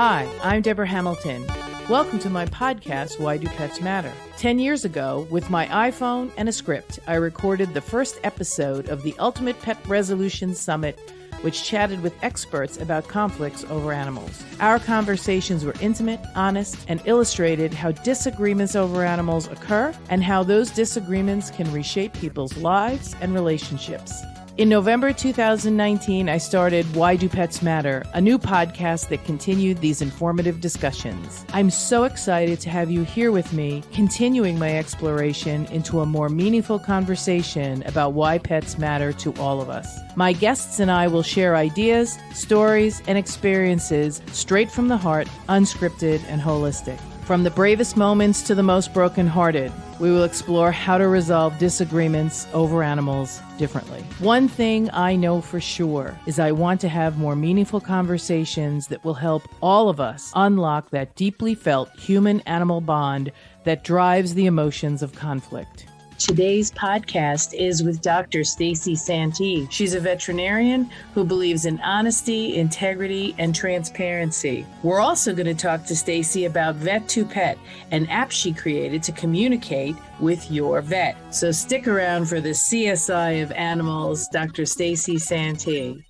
Hi, I'm Debra Hamilton. Welcome to my podcast, Why Do Pets Matter? 10 years ago, with my iPhone and a script, I recorded the first episode of the Ultimate Pet Resolution Summit, which chatted with experts about conflicts over animals. Our conversations were intimate, honest, and illustrated how disagreements over animals occur and how those disagreements can reshape people's lives and relationships. In November 2019, I started Why Do Pets Matter, a new podcast that continued these informative discussions. I'm so excited to have you here with me, continuing my exploration into a more meaningful conversation about why pets matter to all of us. My guests and I will share ideas, stories, and experiences straight from the heart, unscripted and holistic. From the bravest moments to the most brokenhearted, we will explore how to resolve disagreements over animals differently. One thing I know for sure is I want to have more meaningful conversations that will help all of us unlock that deeply felt human-animal bond that drives the emotions of conflict. Today's podcast is with Dr. Stacee Santi. She's a veterinarian who believes in honesty, integrity, and transparency. We're also going to talk to Stacee about Vet2Pet, an app she created to communicate with your vet. So stick around for the CSI of animals, Dr. Stacee Santi.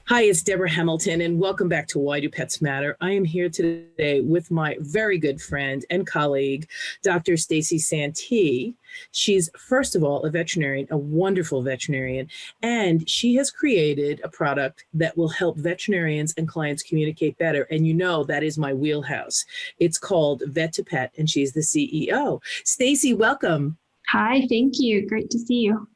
Hi, it's Debra Hamilton, and welcome back to Why Do Pets Matter? I am here today with my very good friend and colleague, Dr. Stacee Santi. She's, first of all, a veterinarian, a wonderful veterinarian, and she has created a product that will help veterinarians and clients communicate better. And you know that is my wheelhouse. It's called Vet2Pet, and she's the CEO. Stacee, welcome. Hi, thank you. Great to see you.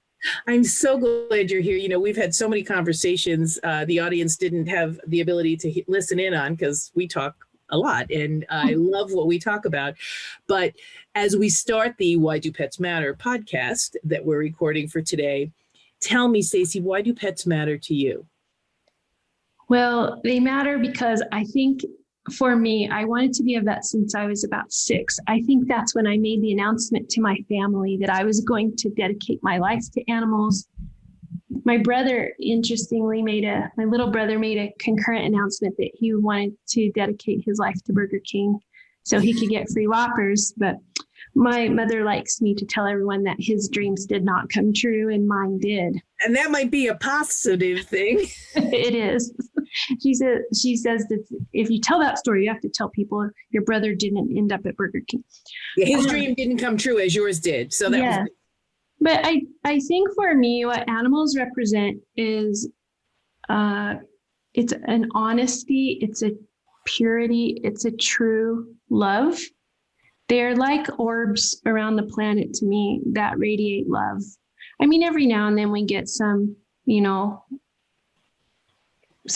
I'm so glad you're here. You know, we've had so many conversations the audience didn't have the ability to listen in on because we talk a lot and I love what we talk about. But as we start the Why Do Pets Matter podcast that we're recording for today, tell me, Stacee, why do pets matter to you? Well, they matter because I think for me, I wanted to be a vet since I was about 6. I think that's when I made the announcement to my family that I was going to dedicate my life to animals. My brother, interestingly, my little brother made a concurrent announcement that he wanted to dedicate his life to Burger King so he could get free Whoppers. But my mother likes me to tell everyone that his dreams did not come true and mine did. And that might be a positive thing. It is. She says that if you tell that story, you have to tell people your brother didn't end up at Burger King. Yeah, his dream didn't come true as yours did. So that was. But I think for me, what animals represent is it's an honesty, it's a purity, it's a true love. They're like orbs around the planet to me that radiate love. I mean, every now and then we get some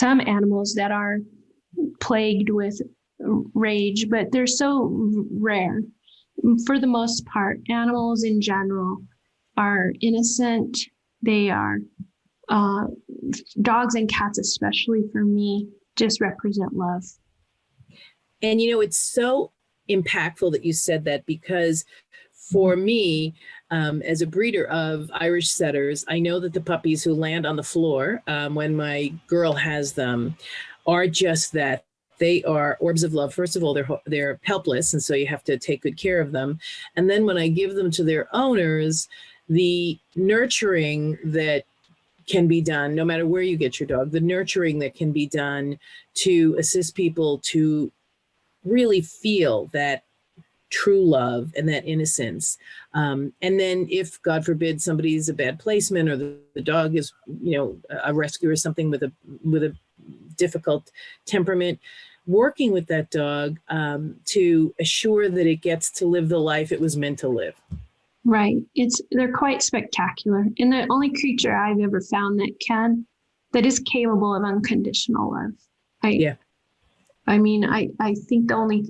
animals that are plagued with rage, but they're so rare. For the most part, animals in general are innocent. They are, dogs and cats, especially for me, just represent love. And, it's so impactful that you said that because for me, as a breeder of Irish setters, I know that the puppies who land on the floor when my girl has them are just that. They are orbs of love. First of all, they're helpless, and so you have to take good care of them. And then when I give them to their owners, the nurturing that can be done, no matter where you get your dog, the nurturing that can be done to assist people to really feel that true love and that innocence. And then if, God forbid, somebody's a bad placement or the dog is, a rescue or something with a difficult temperament, working with that dog to assure that it gets to live the life it was meant to live. Right. They're quite spectacular. And the only creature I've ever found that is capable of unconditional love. I mean, I think the only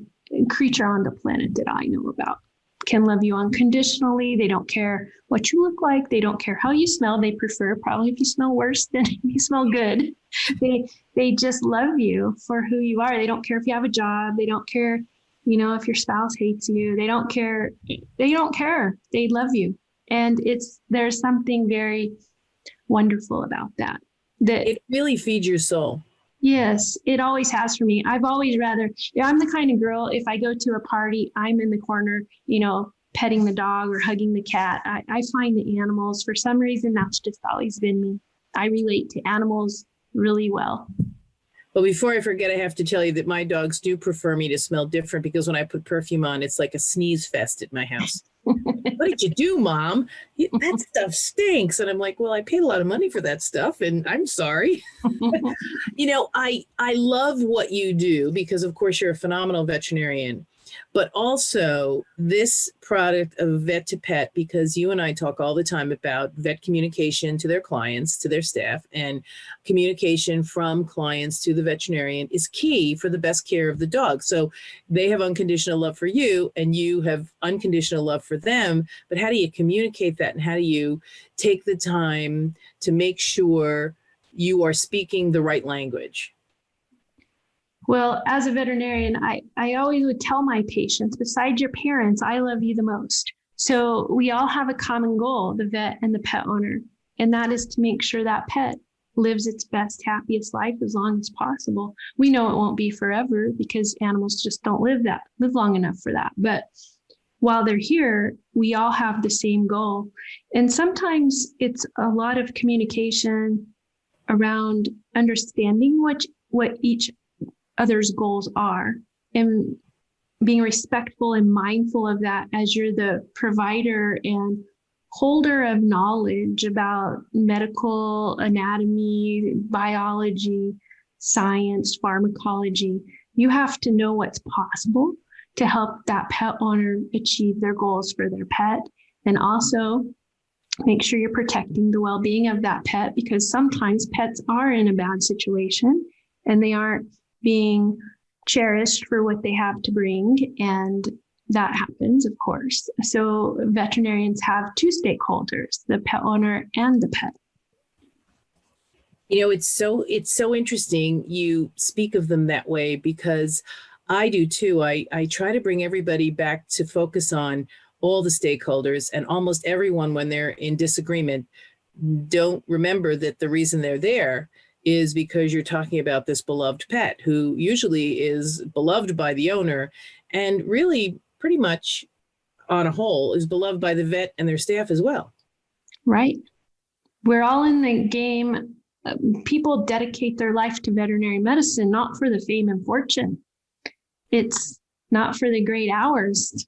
creature on the planet that I know about can love you unconditionally. They don't care what you look like. They don't care how you smell. They prefer probably if you smell worse than if you smell good. They just love you for who you are. They don't care if you have a job. They don't care, if your spouse hates you. They don't care. They don't care. They love you. And there's something very wonderful about that. It really feeds your soul. Yes, it always has for me. I'm the kind of girl, if I go to a party, I'm in the corner, petting the dog or hugging the cat. I find the animals, for some reason, that's just always been me. I relate to animals really well. But before I forget, I have to tell you that my dogs do prefer me to smell different, because when I put perfume on, it's like a sneeze fest at my house. What did you do, Mom? That stuff stinks. And I'm like, well, I paid a lot of money for that stuff, and I'm sorry. I love what you do, because, of course, you're a phenomenal veterinarian. But also this product of Vet to Pet, because you and I talk all the time about vet communication to their clients, to their staff, and communication from clients to the veterinarian is key for the best care of the dog. So they have unconditional love for you, and you have unconditional love for them. But how do you communicate that? And how do you take the time to make sure you are speaking the right language? Well, as a veterinarian, I always would tell my patients, besides your parents, I love you the most. So we all have a common goal, the vet and the pet owner, and that is to make sure that pet lives its best, happiest life as long as possible. We know it won't be forever, because animals just don't live long enough for that. But while they're here, we all have the same goal. And sometimes it's a lot of communication around understanding what each others' goals are, and being respectful and mindful of that as you're the provider and holder of knowledge about medical anatomy, biology, science, pharmacology. You have to know what's possible to help that pet owner achieve their goals for their pet, and also make sure you're protecting the well-being of that pet, because sometimes pets are in a bad situation and they aren't being cherished for what they have to bring. And that happens, of course. So veterinarians have two stakeholders, the pet owner and the pet. It's so interesting you speak of them that way, because I do too. I try to bring everybody back to focus on all the stakeholders, and almost everyone, when they're in disagreement, don't remember that the reason they're there is because you're talking about this beloved pet, who usually is beloved by the owner, and really pretty much on a whole is beloved by the vet and their staff as well. Right. We're all in the game. People dedicate their life to veterinary medicine, not for the fame and fortune. It's not for the great hours.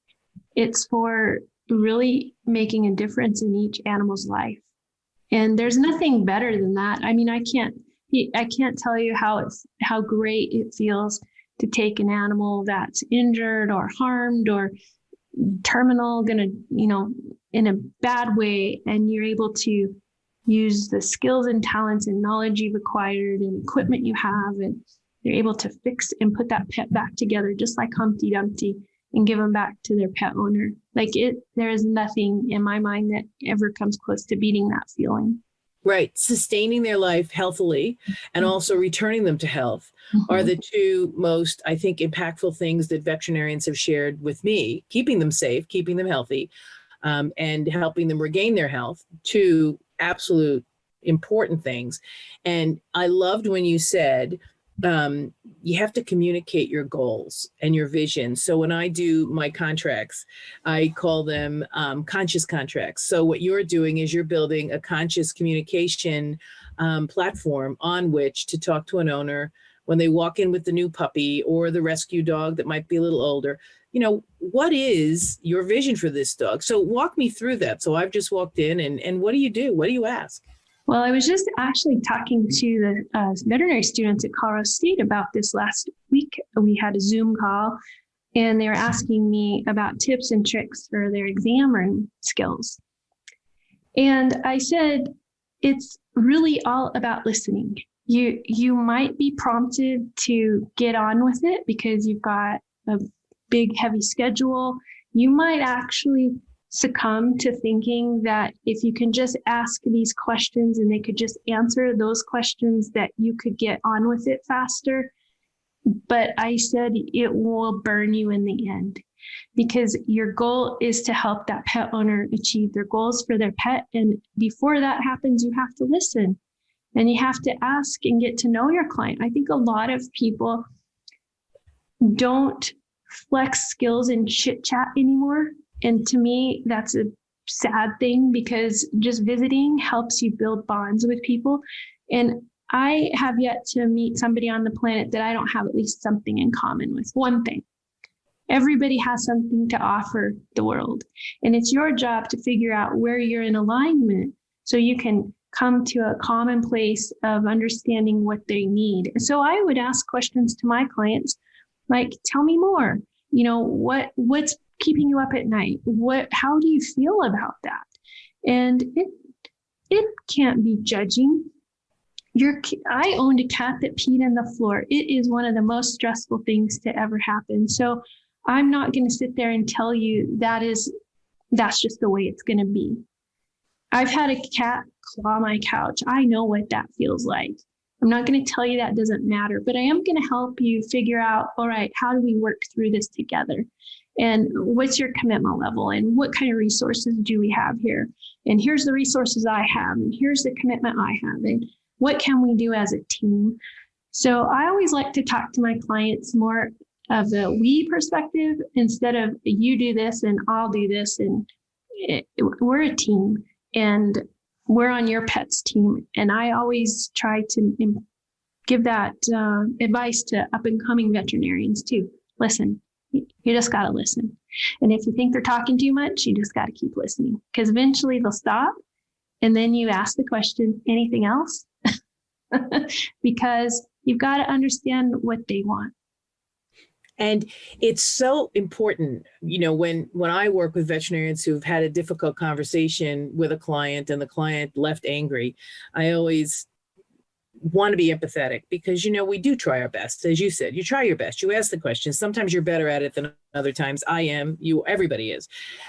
It's for really making a difference in each animal's life. And there's nothing better than that. I mean, I can't tell you how great it feels to take an animal that's injured or harmed or terminal, in a bad way, and you're able to use the skills and talents and knowledge you've acquired and equipment you have, and you're able to fix and put that pet back together just like Humpty Dumpty and give them back to their pet owner. There is nothing in my mind that ever comes close to beating that feeling. Right. Sustaining their life healthily and also returning them to health are the two most, I think, impactful things that veterinarians have shared with me. Keeping them safe, keeping them healthy, and helping them regain their health. Two absolute important things. And I loved when you said, you have to communicate your goals and your vision. So when I do my contracts, I call them conscious contracts. So what you're doing is you're building a conscious communication platform on which to talk to an owner when they walk in with the new puppy or the rescue dog that might be a little older. What is your vision for this dog? So walk me through that. So I've just walked in, and what do you do? What do you ask? Well, I was just actually talking to the veterinary students at Colorado State about this last week. We had a Zoom call, and they were asking me about tips and tricks for their exam room skills. And I said, it's really all about listening. You might be prompted to get on with it because you've got a big, heavy schedule. You might actually succumb to thinking that if you can just ask these questions and they could just answer those questions, that you could get on with it faster. But I said it will burn you in the end, because your goal is to help that pet owner achieve their goals for their pet. And before that happens, you have to listen. And you have to ask and get to know your client. I think a lot of people don't flex skills in chit chat anymore. And to me, that's a sad thing, because just visiting helps you build bonds with people. And I have yet to meet somebody on the planet that I don't have at least something in common with. One thing. Everybody has something to offer the world. And it's your job to figure out where you're in alignment so you can come to a common place of understanding what they need. So I would ask questions to my clients, like, tell me more. What's keeping you up at night? How do you feel about that? And it can't be judging. I owned a cat that peed in the floor. It is one of the most stressful things to ever happen. So I'm not going to sit there and tell you that's just the way it's going to be. I've had a cat claw my couch. I know what that feels like. I'm not going to tell you that doesn't matter, but I am going to help you figure out, all right, how do we work through this together? And what's your commitment level? And what kind of resources do we have here? And here's the resources I have. And here's the commitment I have. And what can we do as a team? So I always like to talk to my clients more of a we perspective instead of you do this and I'll do this. And we're a team, and we're on your pet's team. And I always try to give that advice to up and coming veterinarians too. Listen, you just got to listen. And if you think they're talking too much, you just got to keep listening, because eventually they'll stop. And then you ask the question, anything else? Because you've got to understand what they want. And it's so important, when I work with veterinarians who've had a difficult conversation with a client and the client left angry, I always want to be empathetic, because, we do try our best. As you said, you try your best. You ask the questions. Sometimes you're better at it than other times. I am. Everybody is.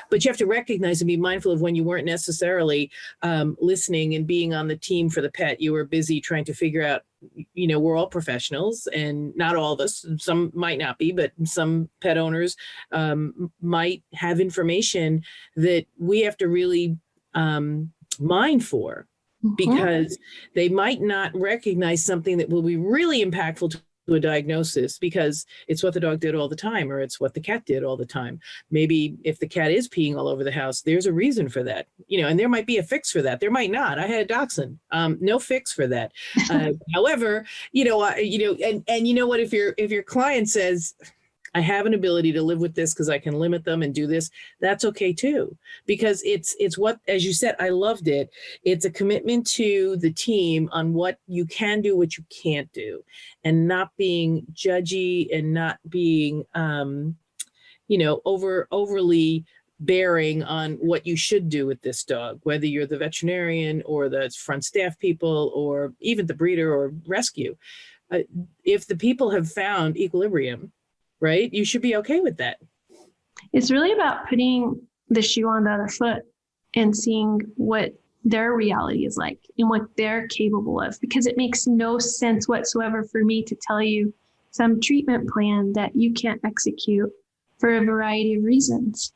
But you have to recognize and be mindful of when you weren't necessarily listening and being on the team for the pet. You were busy trying to figure out, we're all professionals, and not all of us. Some might not be, but some pet owners might have information that we have to really mine for. Because they might not recognize something that will be really impactful to a diagnosis, because it's what the dog did all the time, or it's what the cat did all the time. Maybe if the cat is peeing all over the house, there's a reason for that, and there might be a fix for that. There might not. I had a dachshund, no fix for that. However, and you know what, if your client says, I have an ability to live with this because I can limit them and do this, that's okay too. Because it's what, as you said, I loved it. It's a commitment to the team on what you can do, what you can't do, and not being judgy and not being, overly bearing on what you should do with this dog, whether you're the veterinarian or the front staff people or even the breeder or rescue. If the people have found equilibrium, right, you should be okay with that. It's really about putting the shoe on the other foot and seeing what their reality is like and what they're capable of, because it makes no sense whatsoever for me to tell you some treatment plan that you can't execute for a variety of reasons.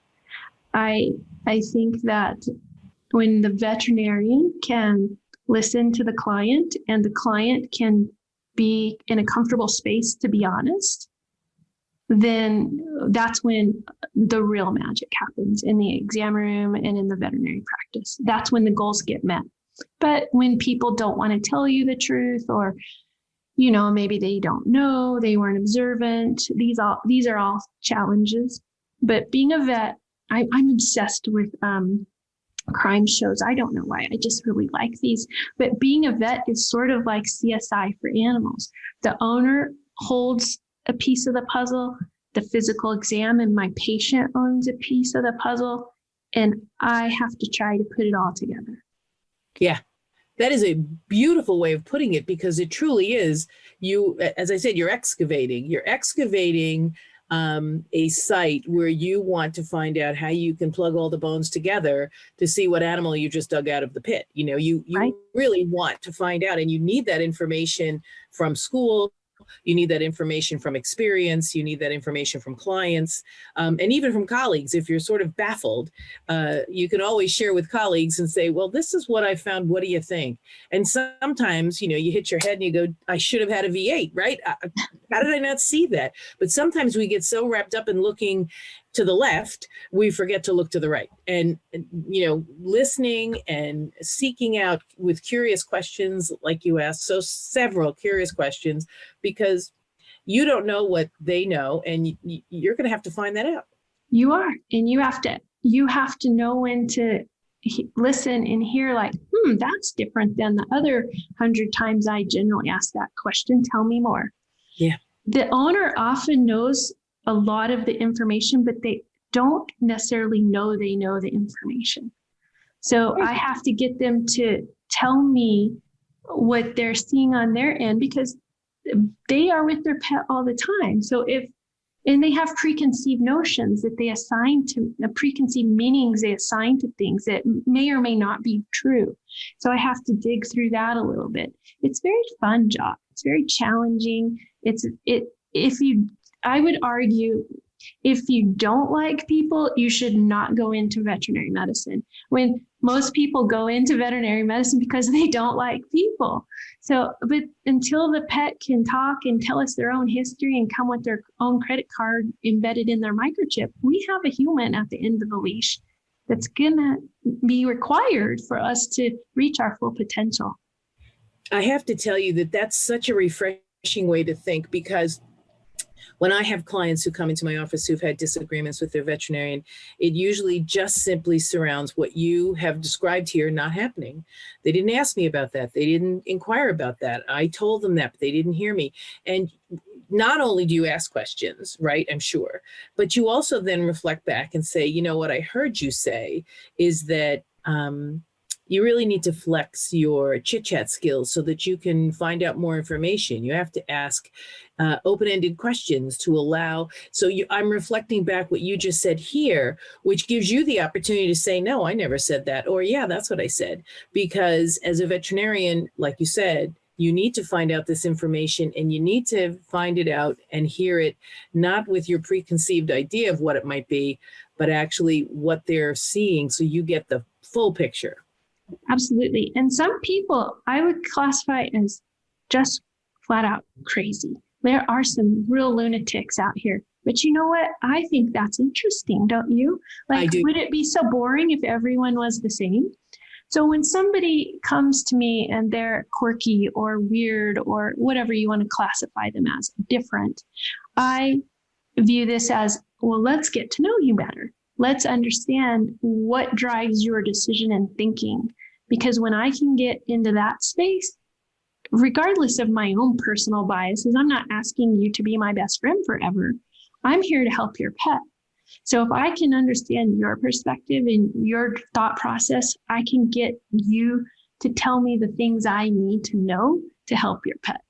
I think that when the veterinarian can listen to the client and the client can be in a comfortable space to be honest, then that's when the real magic happens in the exam room and in the veterinary practice. That's when the goals get met. But when people don't want to tell you the truth, or, maybe they don't know, they weren't observant, these are all challenges. But being a vet, I'm obsessed with crime shows. I don't know why. I just really like these. But being a vet is sort of like CSI for animals. The owner holds a piece of the puzzle, the physical exam, and my patient owns a piece of the puzzle, and I have to try to put it all together. Yeah, that is a beautiful way of putting it, because it truly is. You, as I said, you're excavating a site where you want to find out how you can plug all the bones together to see what animal you just dug out of the pit. You right. Really want to find out, and you need that information from school, You need that information from experience. You need that information from clients, and even from colleagues. If you're sort of baffled, you can always share with colleagues and say, well, this is what I found. What do you think? And sometimes, you hit your head and you go, I should have had a V8, right? How did I not see that? But sometimes we get so wrapped up in looking to the left, we forget to look to the right. And listening and seeking out with curious questions like you asked, so several curious questions, because you don't know what they know, and you're going to have to find that out. You are, and you have to know when to listen and hear, like, that's different than the other 100 times I generally ask that question. Tell me more. Yeah. The owner often knows a lot of the information, but they don't necessarily know they know the information. So I have to get them to tell me what they're seeing on their end, because they are with their pet all the time. So and they have preconceived notions that they assign to, preconceived meanings they assign to things that may or may not be true. So I have to dig through that a little bit. It's a very fun job. It's very challenging. I would argue, if you don't like people, you should not go into veterinary medicine. When most people go into veterinary medicine because they don't like people. So, but until the pet can talk and tell us their own history and come with their own credit card embedded in their microchip, we have a human at the end of the leash that's gonna be required for us to reach our full potential. I have to tell you that that's such a refreshing way to think, because when I have clients who come into my office who've had disagreements with their veterinarian, it usually just simply surrounds what you have described here not happening. They didn't ask me about that. They didn't inquire about that. I told them that, but they didn't hear me. And not only do you ask questions, right, I'm sure, but you also then reflect back and say, what I heard you say is that you really need to flex your chit-chat skills so that you can find out more information. You have to ask open-ended questions to allow. So I'm reflecting back what you just said here, which gives you the opportunity to say, no, I never said that. Or, yeah, that's what I said. Because as a veterinarian, like you said, you need to find out this information, and you need to find it out and hear it, not with your preconceived idea of what it might be, but actually what they're seeing, so you get the full picture. Absolutely. And some people I would classify as just flat out crazy. There are some real lunatics out here. But you know what? I think that's interesting, don't you? I do. Would it be so boring if everyone was the same? So when somebody comes to me and they're quirky or weird or whatever you want to classify them as, different, I view this as, well, let's get to know you better. Let's understand what drives your decision and thinking. Because when I can get into that space, regardless of my own personal biases, I'm not asking you to be my best friend forever. I'm here to help your pet. So if I can understand your perspective and your thought process, I can get you to tell me the things I need to know to help your pet.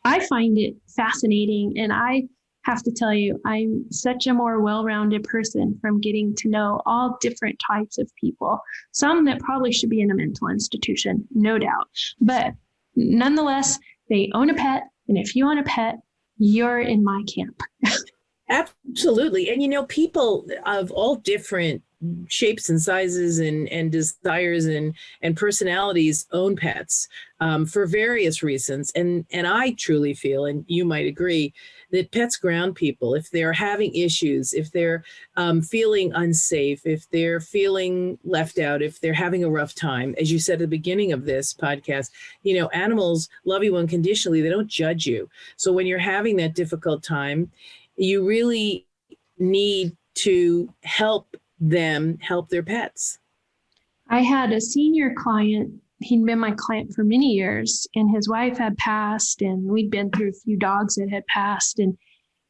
I find it fascinating, and I have to tell you, I'm such a more well-rounded person from getting to know all different types of people, some that probably should be in a mental institution, no doubt. But nonetheless, they own a pet. And if you own a pet, you're in my camp. Absolutely. And, people of all different shapes and sizes and desires and personalities own pets for various reasons. And I truly feel, and you might agree, that pets ground people. If they're having issues, if they're feeling unsafe, if they're feeling left out, if they're having a rough time, as you said at the beginning of this podcast, animals love you unconditionally. They don't judge you. So when you're having that difficult time, you really need to help them help their pets. I had a senior client. He'd been my client for many years, and his wife had passed, and we'd been through a few dogs that had passed, and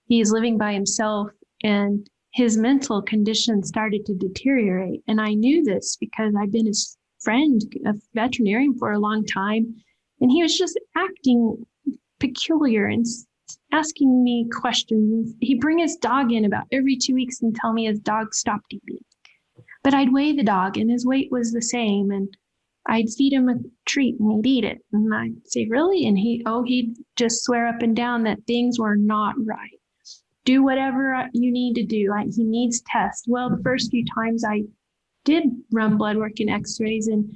he's living by himself, and his mental condition started to deteriorate. And I knew this because I've been his friend, a veterinarian, for a long time, and he was just acting peculiar and asking me questions. He'd bring his dog in about every 2 weeks and tell me his dog stopped eating. But I'd weigh the dog and his weight was the same. And I'd feed him a treat and he'd eat it. And I'd say, really? And he'd just swear up and down that things were not right. Do whatever you need to do. He needs tests. Well, the first few times I did run blood work and x-rays and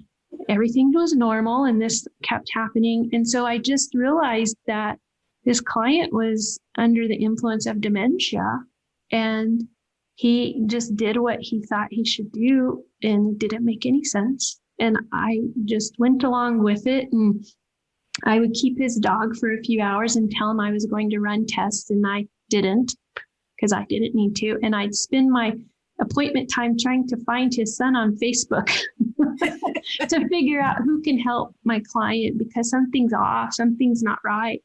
everything was normal, and this kept happening. And so I just realized that this client was under the influence of dementia, and he just did what he thought he should do, and it didn't make any sense. And I just went along with it, and I would keep his dog for a few hours and tell him I was going to run tests, and I didn't, because I didn't need to. And I'd spend my appointment time trying to find his son on Facebook to figure out who can help my client, because something's off, something's not right.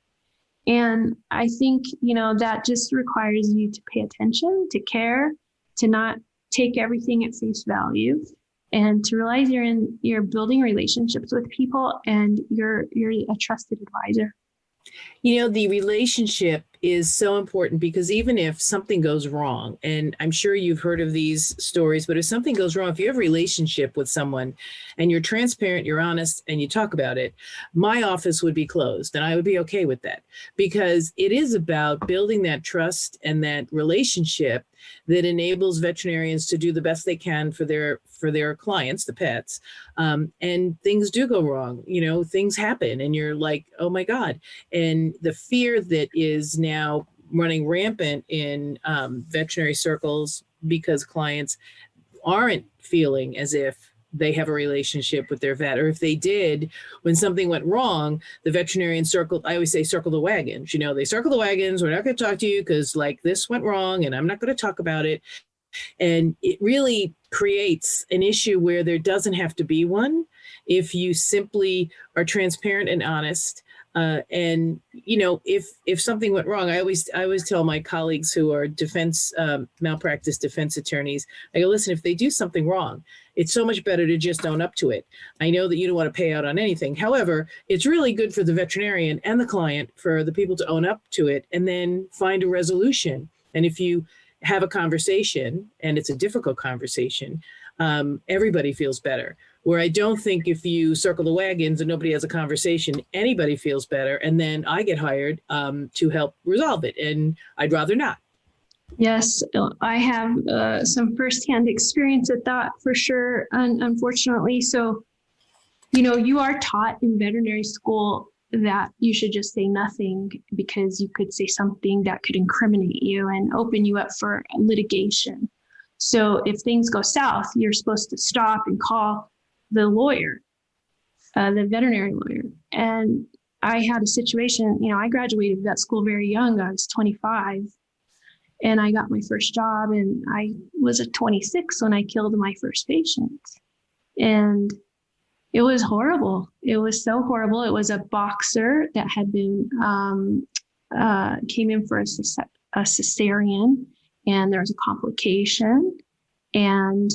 And I think, that just requires you to pay attention, to care, to not take everything at face value, and to realize you're building relationships with people, and you're a trusted advisor. The relationship is so important, because even if something goes wrong, and I'm sure you've heard of these stories, but if something goes wrong, if you have a relationship with someone and you're transparent, you're honest, and you talk about it, my office would be closed, and I would be okay with that, because it is about building that trust and that relationship that enables veterinarians to do the best they can for their clients, the pets. And things do go wrong, things happen, and you're like, oh my God. And the fear that is now running rampant in veterinary circles, because clients aren't feeling as if they have a relationship with their vet, or if they did, when something went wrong, the veterinarian I always say, circle the wagons. They circle the wagons. We're not going to talk to you because this went wrong, and I'm not going to talk about it. And it really creates an issue where there doesn't have to be one if you simply are transparent and honest. And if something went wrong, I always tell my colleagues who are malpractice defense attorneys, I go, listen, if they do something wrong, it's so much better to just own up to it. I know that you don't want to pay out on anything. However, it's really good for the veterinarian and the client, for the people to own up to it and then find a resolution. And if you have a conversation, and it's a difficult conversation, everybody feels better. Where I don't think if you circle the wagons and nobody has a conversation, anybody feels better. And then I get hired to help resolve it. And I'd rather not. Yes, I have some firsthand experience at that for sure, unfortunately. So, you are taught in veterinary school that you should just say nothing, because you could say something that could incriminate you and open you up for litigation. So if things go south, you're supposed to stop and call the lawyer, the veterinary lawyer. And I had a situation, I graduated vet school very young. I was 25, and I got my first job, and I was at 26 when I killed my first patient. And it was horrible. It was so horrible. It was a boxer that had been, came in for a cesarean, and there was a complication, and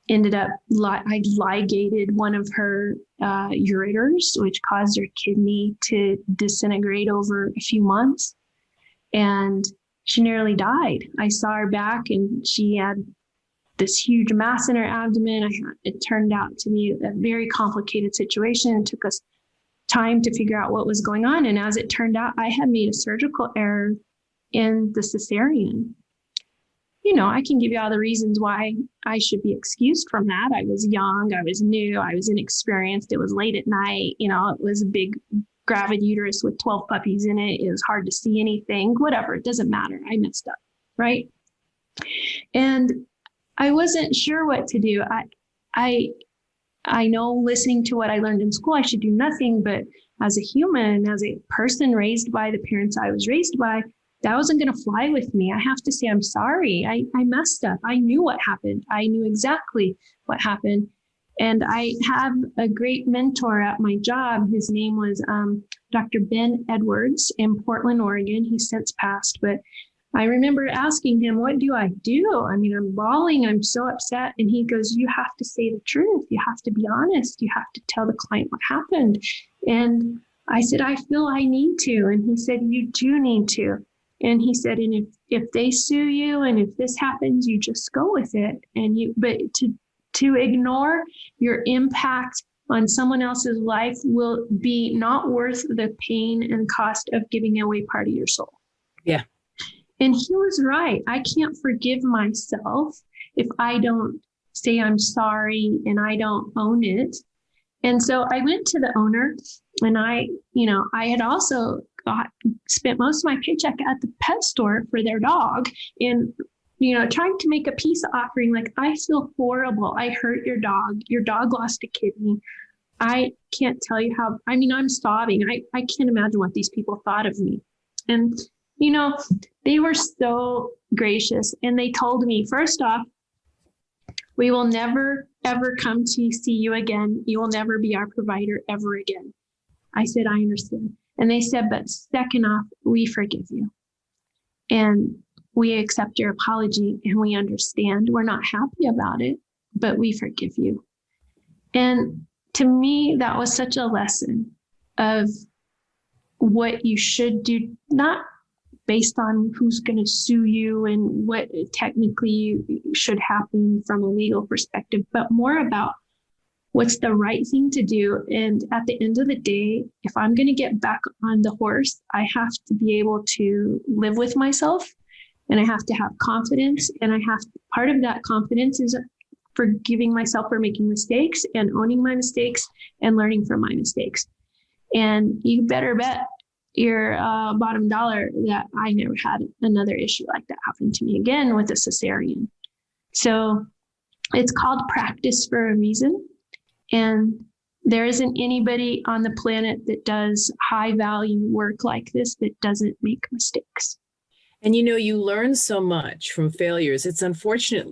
ended up, I ligated one of her ureters, which caused her kidney to disintegrate over a few months. And she nearly died. I saw her back, and she had this huge mass in her abdomen. It turned out to be a very complicated situation. It took us time to figure out what was going on. And as it turned out, I had made a surgical error in the cesarean. I can give you all the reasons why I should be excused from that. I was young, I was new, I was inexperienced. It was late at night. It was a big gravid uterus with 12 puppies in it. It was hard to see anything, whatever. It doesn't matter. I messed up, right? And I wasn't sure what to do. I know, listening to what I learned in school, I should do nothing. But as a human, as a person raised by the parents I was raised by, that wasn't going to fly with me. I have to say, I'm sorry. I messed up. I knew what happened. I knew exactly what happened. And I have a great mentor at my job. His name was Dr. Ben Edwards in Portland, Oregon. He's since passed, but I remember asking him, what do I do? I mean, I'm bawling. I'm so upset. And he goes, you have to say the truth. You have to be honest. You have to tell the client what happened. And I said, I feel I need to. And he said, you do need to. And he said, and if they sue you and if this happens, you just go with it. But To ignore your impact on someone else's life will be not worth the pain and cost of giving away part of your soul. Yeah. And he was right. I can't forgive myself if I don't say I'm sorry and I don't own it. And so I went to the owner, and I had also spent most of my paycheck at the pet store for their dog, and trying to make a peace offering. Like, I feel horrible. I hurt your dog. Your dog lost a kidney. I can't tell you how, I'm sobbing. I can't imagine what these people thought of me. And, they were so gracious. And they told me, first off, we will never, ever come to see you again. You will never be our provider ever again. I said, I understand. And they said, but second off, we forgive you. And we accept your apology, and we understand. We're not happy about it, but we forgive you. And to me, that was such a lesson of what you should do, not based on who's going to sue you and what technically should happen from a legal perspective, but more about what's the right thing to do. And at the end of the day, if I'm going to get back on the horse, I have to be able to live with myself, and I have to have confidence. And part of that confidence is forgiving myself for making mistakes and owning my mistakes and learning from my mistakes. And you better bet your bottom dollar that I never had another issue like that happen to me again with a cesarean. So it's called practice for a reason. And there isn't anybody on the planet that does high value work like this that doesn't make mistakes. And, you learn so much from failures. It's unfortunate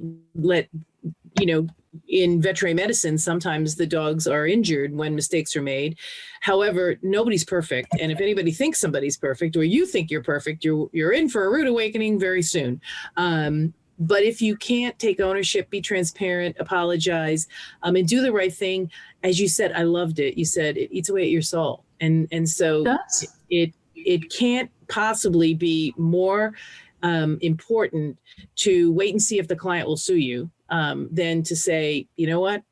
in veterinary medicine, sometimes the dogs are injured when mistakes are made. However, nobody's perfect. And if anybody thinks somebody's perfect, or you think you're perfect, you're in for a rude awakening very soon. But if you can't take ownership, be transparent, apologize, and do the right thing, as you said, I loved it. You said it eats away at your soul. And so it can't possibly be more important to wait and see if the client will sue you than to say, you know what,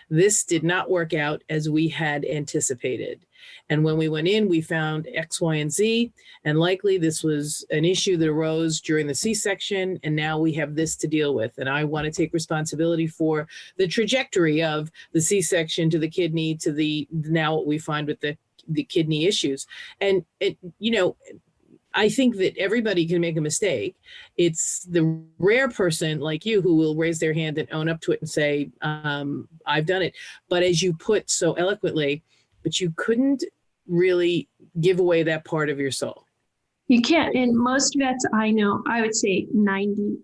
this did not work out as we had anticipated. And when we went in, we found X, Y, and Z, and likely this was an issue that arose during the C-section, and now we have this to deal with. And I want to take responsibility for the trajectory of the C-section to the kidney to the now what we find with the kidney issues. And I think that everybody can make a mistake. It's the rare person like you who will raise their hand and own up to it and say, I've done it. But as you put so eloquently, but you couldn't really give away that part of your soul. You can't. And most vets I know, I would say 99%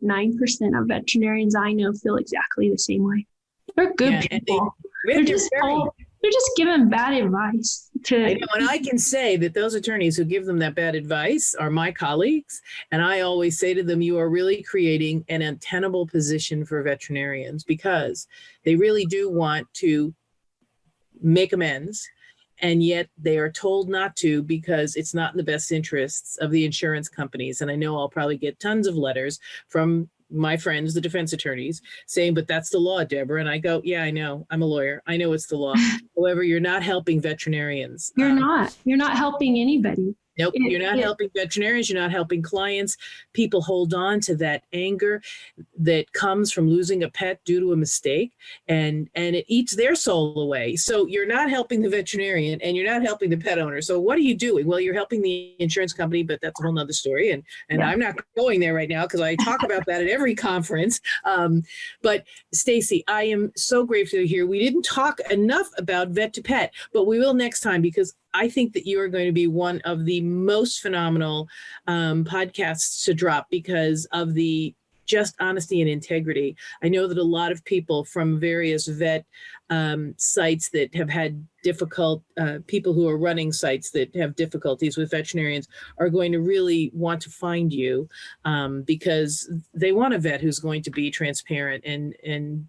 of veterinarians I know feel exactly the same way. They're good people. They're just giving bad advice. I know, and I can say that those attorneys who give them that bad advice are my colleagues. And I always say to them, you are really creating an untenable position for veterinarians, because they really do want to make amends. And yet they are told not to, because it's not in the best interests of the insurance companies. And I know I'll probably get tons of letters from my friends, the defense attorneys, saying, but that's the law, Debra. And I go, yeah, I know. I'm a lawyer. I know it's the law. However, you're not helping veterinarians. You're not helping anybody. Nope, you're not helping veterinarians. You're not helping clients. People hold on to that anger that comes from losing a pet due to a mistake, and it eats their soul away. So you're not helping the veterinarian, and you're not helping the pet owner. So what are you doing? Well, you're helping the insurance company, but that's a whole nother story. And yeah. I'm not going there right now because I talk about that at every conference. But Stacee, I am so grateful to hear. We didn't talk enough about vet to pet, but we will next time, because I think that you are going to be one of the most phenomenal podcasts to drop because of the just honesty and integrity. I know that a lot of people from various vet sites that have had people who are running sites that have difficulties with veterinarians are going to really want to find you because they want a vet who's going to be transparent and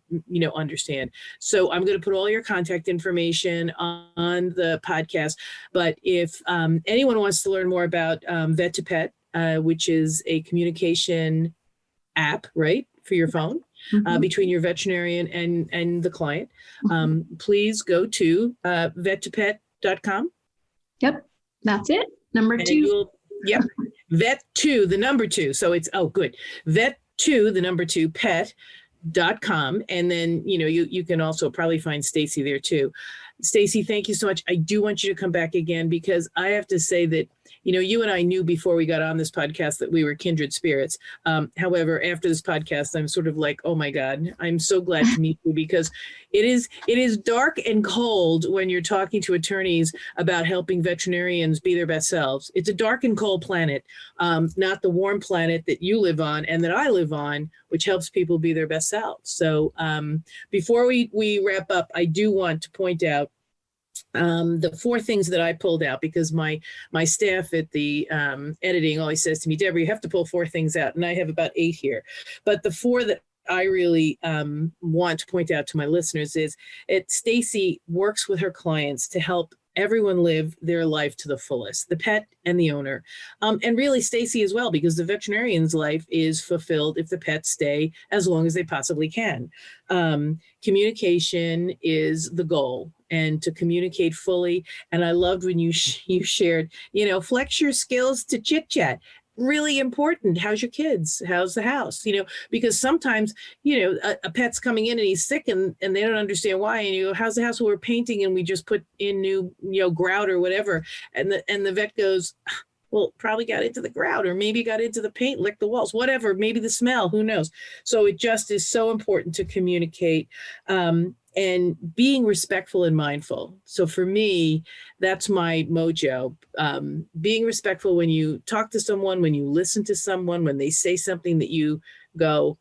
understand. So I'm going to put all your contact information on the podcast. But if anyone wants to learn more about Vet to Pet, which is a communication app, right, for your phone. between your veterinarian and the client, please go to vet2pet.com. Yep, that's it. Number 2. Yep, vet2, the number 2. So it's, good. Vet2, the number 2, pet.com. And then, you can also probably find Stacee there too. Stacee, thank you so much. I do want you to come back again, because I have to say that, you and I knew before we got on this podcast that we were kindred spirits. However, after this podcast, I'm sort of like, oh my God, I'm so glad to meet you, because it is dark and cold when you're talking to attorneys about helping veterinarians be their best selves. It's a dark and cold planet, not the warm planet that you live on and that I live on, which helps people be their best selves. So before we wrap up, I do want to point out the 4 things that I pulled out, because my staff at the editing always says to me, Debra, you have to pull 4 things out. And I have about 8 here. But the 4 that I really want to point out to my listeners is Stacee works with her clients to help everyone live their life to the fullest, the pet and the owner. And really Stacee as well, because the veterinarian's life is fulfilled if the pets stay as long as they possibly can. Communication is the goal, and to communicate fully. And I loved when you shared, flex your skills to chit chat. Really important. How's your kids? How's the house? Because sometimes, a pet's coming in and he's sick and they don't understand why. And you go, how's the house? Well, we're painting and we just put in new, grout or whatever. And the vet goes, well, probably got into the grout, or maybe got into the paint, licked the walls, whatever, maybe the smell, who knows? So it just is so important to communicate. And being respectful and mindful. So for me, that's my mojo. Being respectful when you talk to someone, when you listen to someone, when they say something that you go,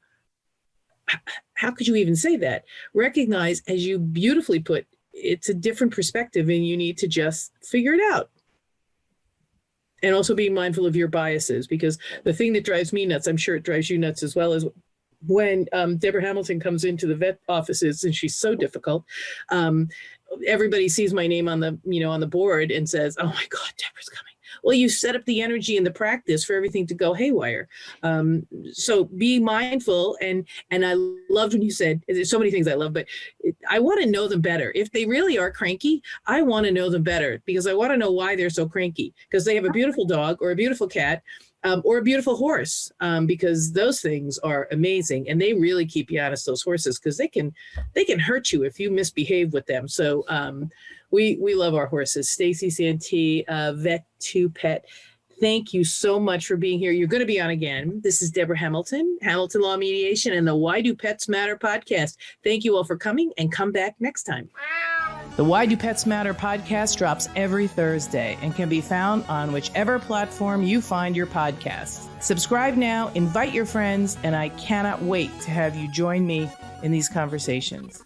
how could you even say that? Recognize, as you beautifully put, it's a different perspective and you need to just figure it out. And also being mindful of your biases, because the thing that drives me nuts, I'm sure it drives you nuts as well, is when Debra Hamilton comes into the vet offices, and she's so difficult, everybody sees my name on the board and says, oh my God, Debra's coming. Well, you set up the energy and the practice for everything to go haywire. So be mindful. And I loved when you said, there's so many things I love, but I want to know them better. If they really are cranky, I want to know them better, because I want to know why they're so cranky, because they have a beautiful dog or a beautiful cat. Or a beautiful horse, because those things are amazing, and they really keep you honest, those horses, because they can hurt you if you misbehave with them. So we love our horses. Stacee Santi, Vet2Pet. Thank you so much for being here. You're going to be on again. This is Debra Hamilton, Hamilton Law Mediation, and the Why Do Pets Matter podcast. Thank you all for coming, and come back next time. The Why Do Pets Matter podcast drops every Thursday and can be found on whichever platform you find your podcasts. Subscribe now, invite your friends, and I cannot wait to have you join me in these conversations.